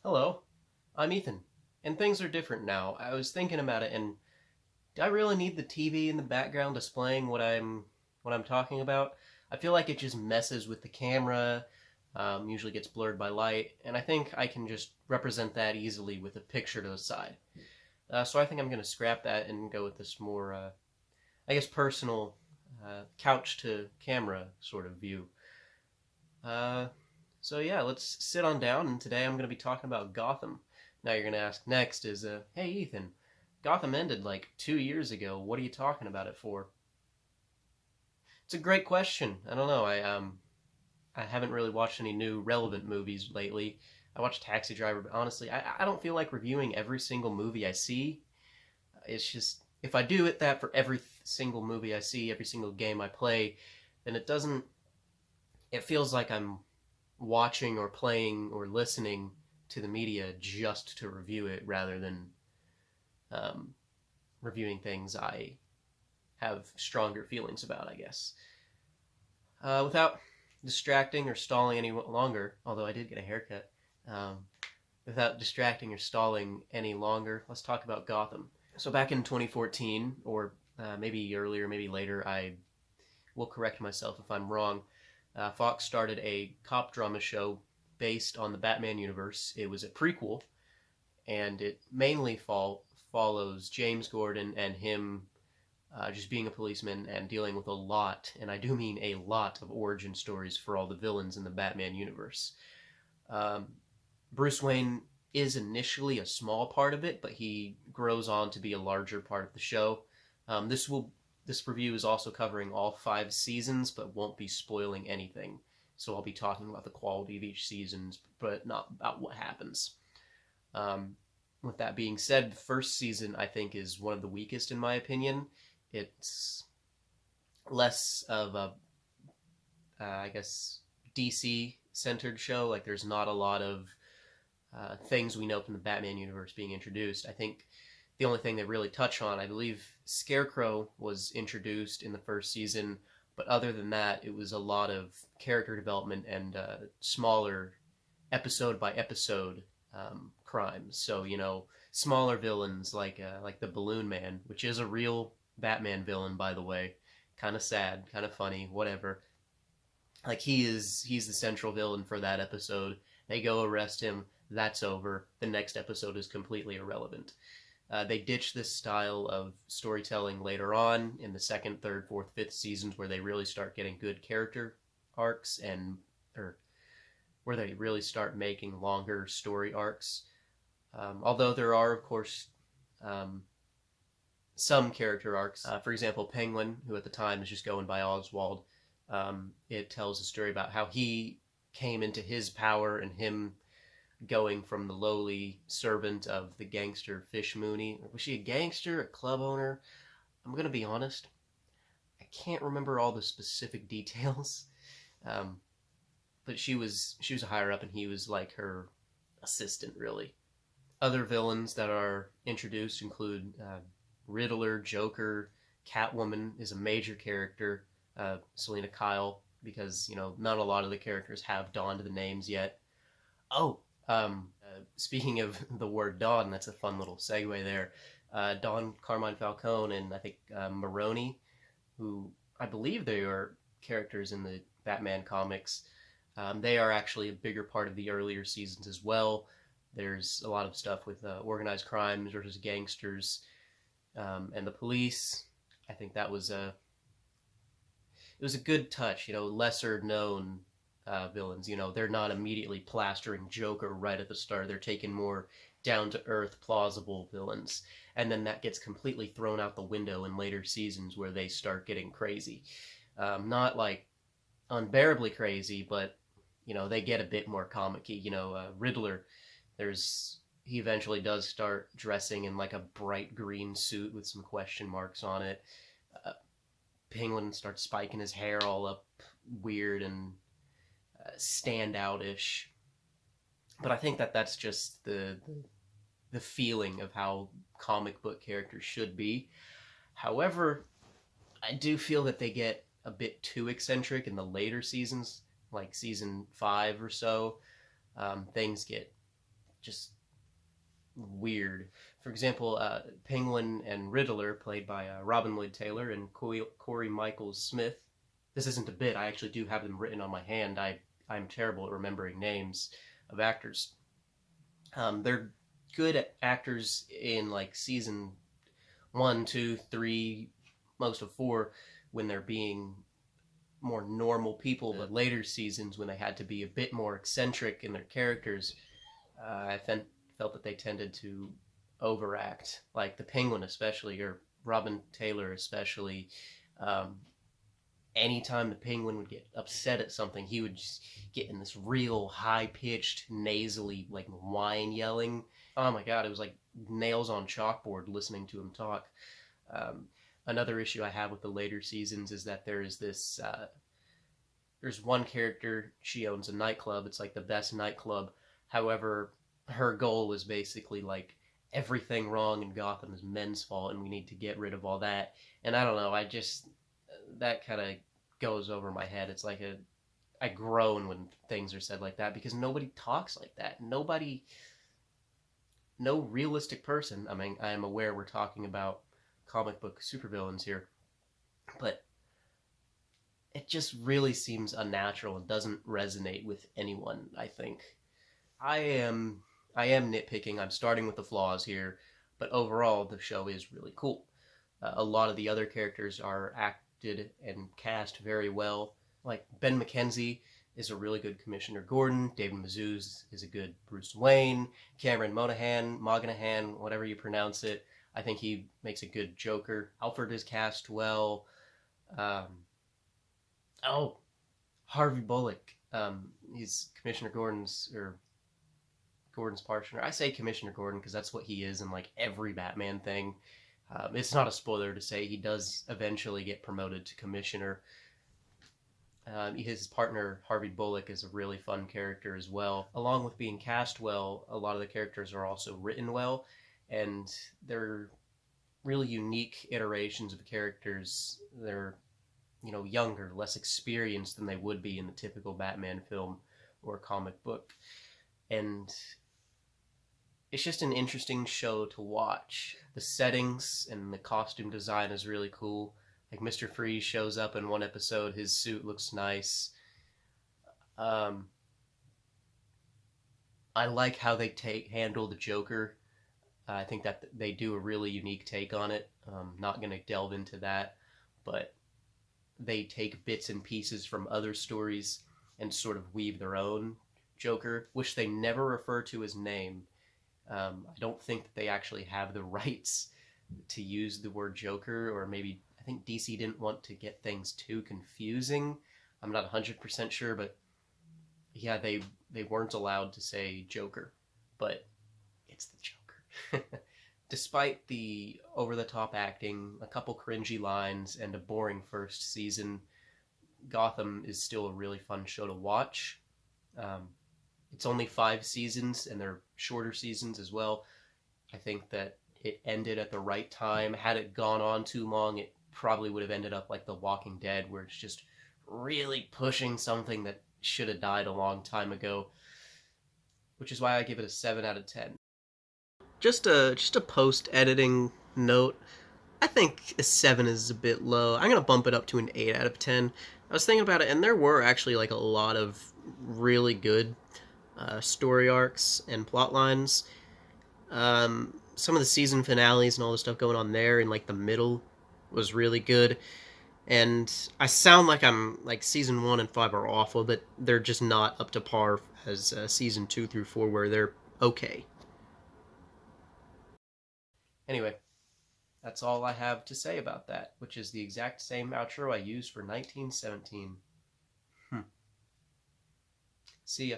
Hello, I'm Ethan, and things are different now. I was thinking about it, and do I really need the TV in the background displaying what I'm talking about? I feel like it just messes with the camera, usually gets blurred by light, and I think I can just represent that easily with a picture to the side. So I think I'm going to scrap that and go with this more, I guess, personal couch to camera sort of view. Uh, so yeah, let's sit on down, and today I'm going to be talking about Gotham. Now you're going to ask next is, hey Ethan, Gotham ended like 2 years ago. What are you talking about it for? It's a great question. I don't know. I haven't really watched any new relevant movies lately. I watched Taxi Driver, but honestly, I don't feel like reviewing every single movie I see. It's just if I do it that for every single movie I see, every single game I play, then it doesn't. It feels like I'm watching or playing or listening to the media just to review it rather than um, reviewing things I have stronger feelings about, I guess. Without distracting or stalling any longer, although I did get a haircut, um, without distracting or stalling any longer, let's talk about Gotham. So back in 2014, or maybe earlier, maybe later, I will correct myself if I'm wrong. Fox started a cop drama show based on the Batman universe. It was a prequel, and it mainly follows James Gordon and him just being a policeman and dealing with a lot, and I do mean a lot, of origin stories for all the villains in the Batman universe. Um, Bruce Wayne is initially a small part of it, but he grows on to be a larger part of the show. Um, this will this review is also covering all 5 seasons, but won't be spoiling anything. So I'll be talking about the quality of each season, but not about what happens. Um, with that being said, the first season I think is one of the weakest in my opinion. It's less of a, I guess, DC centered show. Like there's not a lot of things we know from the Batman universe being introduced. I think the only thing they really touch on, I believe, Scarecrow was introduced in the first season, but other than that, it was a lot of character development and smaller episode by episode crimes. So smaller villains like the Balloon Man, which is a real Batman villain, by the way. Kind of sad, kind of funny, whatever. Like he's the central villain for that episode. They go arrest him. That's over. The next episode is completely irrelevant. They ditch this style of storytelling later on in the second, third, fourth, fifth seasons, where they really start getting good character arcs and or where they really start making longer story arcs. Although there are, of course, um, some character arcs. For example, Penguin, who at the time is just going by Oswald. It tells a story about how he came into his power and him going from the lowly servant of the gangster Fish Mooney. Was she a gangster, a club owner? I'm gonna be honest. I can't remember all the specific details, um, but she was a higher up, and he was like her assistant, really. Other villains that are introduced include Riddler, Joker, Catwoman is a major character. Selena Kyle, because not a lot of the characters have donned the names yet. Oh, speaking of the word Dawn, that's a fun little segue there. Dawn Carmine Falcone and I think Maroni, who I believe they are characters in the Batman comics. They are actually a bigger part of the earlier seasons as well. There's a lot of stuff with organized crimes versus gangsters and the police. I think that was it was a good touch. Lesser known villains. They're not immediately plastering Joker right at the start. They're taking more down to earth, plausible villains, and then that gets completely thrown out the window in later seasons where they start getting crazy. Not like unbearably crazy, but they get a bit more comic-y. Riddler, there's he eventually does start dressing in like a bright green suit with some question marks on it. Uh, Penguin starts spiking his hair all up weird and standout-ish. But I think that that's just the feeling of how comic book characters should be. However, I do feel that they get a bit too eccentric in the later seasons, like season 5 or so. Things get just weird. For example, Penguin and Riddler, played by Robin Lloyd Taylor and Corey Michaels Smith. This isn't a bit. I actually do have them written on my hand. I'm terrible at remembering names of actors. They're good actors in like season 1, 2, 3, most of 4, when they're being more normal people, but later seasons when they had to be a bit more eccentric in their characters, I felt that they tended to overact, like the Penguin especially, or Robin Taylor especially. Um, Anytime the Penguin would get upset at something, he would just get in this real high-pitched, nasally, like whine yelling. Oh my god, it was like nails on chalkboard listening to him talk. Um, Another issue I have with the later seasons is that there's one character, she owns a nightclub. It's like the best nightclub. However, her goal is basically like everything wrong in Gotham is men's fault and we need to get rid of all that. And I don't know, that kind of goes over my head. It's like I groan when things are said like that because nobody talks like that. No realistic person. I mean, I am aware we're talking about comic book supervillains here, but it just really seems unnatural and doesn't resonate with anyone, I think. I am I am nitpicking. I'm starting with the flaws here, but overall the show is really cool. A lot of the other characters are acted and cast very well. Like Ben McKenzie is a really good Commissioner Gordon. David Mazouz is a good Bruce Wayne. Cameron Monaghan, whatever you pronounce it. I think he makes a good Joker. Alfred is cast well. Um, oh, Harvey Bullock. He's Commissioner Gordon's partner. I say Commissioner Gordon because that's what he is in like every Batman thing. It's not a spoiler to say he does eventually get promoted to Commissioner. His partner, Harvey Bullock, is a really fun character as well. Along with being cast well, a lot of the characters are also written well, and they're really unique iterations of characters. They're, younger, less experienced than they would be in the typical Batman film or comic book. And it's just an interesting show to watch. The settings and the costume design is really cool. Like Mr. Freeze shows up in one episode, his suit looks nice. Um, I like how they handle the Joker. I think that they do a really unique take on it. Not going to delve into that, but they take bits and pieces from other stories and sort of weave their own Joker, which they never refer to his name. I don't think that they actually have the rights to use the word Joker, or maybe I think DC didn't want to get things too confusing. I'm not 100% sure, but yeah, they weren't allowed to say Joker, but it's the Joker. Despite the over-the-top acting, a couple cringy lines, and a boring first season, Gotham is still a really fun show to watch. It's only 5 seasons, and they're shorter seasons as well. I think that it ended at the right time. Had it gone on too long, it probably would have ended up like The Walking Dead, where it's just really pushing something that should have died a long time ago, which is why I give it a 7 out of 10. Just a post-editing note. I think a 7 is a bit low. I'm going to bump it up to an 8 out of 10. I was thinking about it, and there were actually like a lot of really good story arcs and plot lines. Some of the season finales and all the stuff going on there in like the middle was really good. And I sound like I'm like season 1 and 5 are awful, but they're just not up to par as season 2 through 4, where they're okay. Anyway, that's all I have to say about that, which is the exact same outro I used for 1917. See ya.